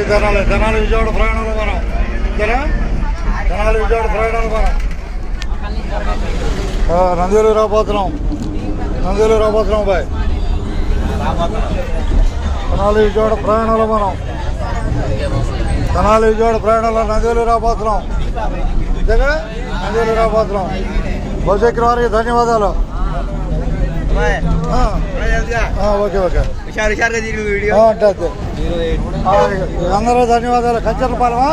తెనాలి విజయవాడ ప్రయాణంలో మనం తెనాలి విజయవాడ ప్రయాణంలో మనం నందివేలు రాబోతున్నాం బాయ్. తెనాలి విజయవాడ ప్రయాణంలో మనం నందివేలు రాబోతున్నాం. అంతేగా నందివేలు రాబోతున్నాం. బస్సు ఎక్కిన వారికి ధన్యవాదాలు. ఓకే అందరూ ధన్యవాదాలు. కంచర్లపాలెమా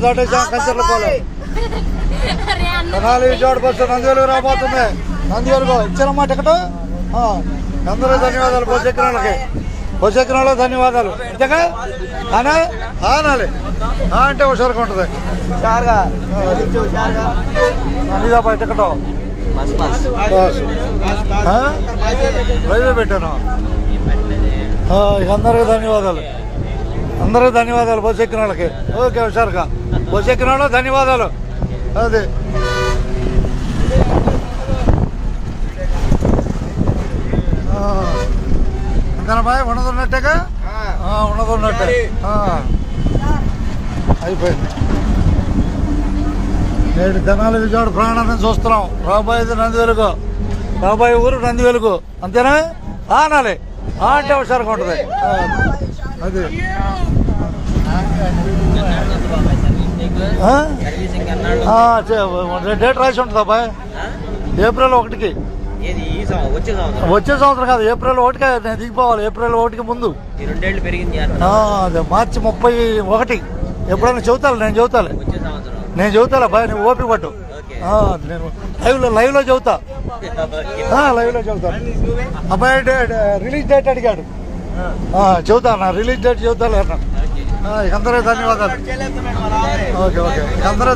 దాటేసాం. కంచర్లపాలెం తెనాలి విజయవాడ బస్సు నందివేలు రాబోతుంది. నందివేలుగా ఇచ్చారమ్మా టికెట్. అందరూ ధన్యవాదాలు. బస్సు ఎక్కిన వాళ్ళకి ధన్యవాదాలు. అంతేగా అనాలి అంటే హుషారుగా ఉంటుంది. ఇదాపా టికెట్ రైల్వే పెట్టాను. అందరికీ ధన్యవాదాలు. బస్సు ఎక్కిన వాళ్ళకి ఓకే హుషారుగా. బస్సు ఎక్కిన వాళ్ళకి ధన్యవాదాలు. అదే అంతేనా బాయ్? ఉన్నదన్నట్టేగా ఉన్నదన్నట్టే అయిపోయింది. నేడు తెనాలి విజయవాడ ప్రయాణాన్ని చూస్తున్నాం. రాబోయేది నందివేలుగు. రాబోయే ఊరు నందివేలుగు. అంతేనా అనాలి అంటే హుషారుగా ఉంటుంది. అది డేట్ రాసి ఉంటుంది అబ్బాయి. ఏప్రిల్ 1కి. వచ్చే సంవత్సరం కాదు, ఏప్రిల్ 1కి నేను దిగిపోవాలి. ఏప్రిల్ 1కి ముందు అదే మార్చి 31. ఎప్పుడైనా చెబుతాను, నేను చెబుతాలే బాయ్. నువ్వు ఓపిక పట్టు. నేను లైవ్ లో చెబుతా. అబ్బాయి రిలీజ్ డేట్ అడిగాడు. చెబుతా నా రిలీజ్ డేట్ చెబుతాలే. అందరూ ధన్యవాదాలు. ఓకే అందరూ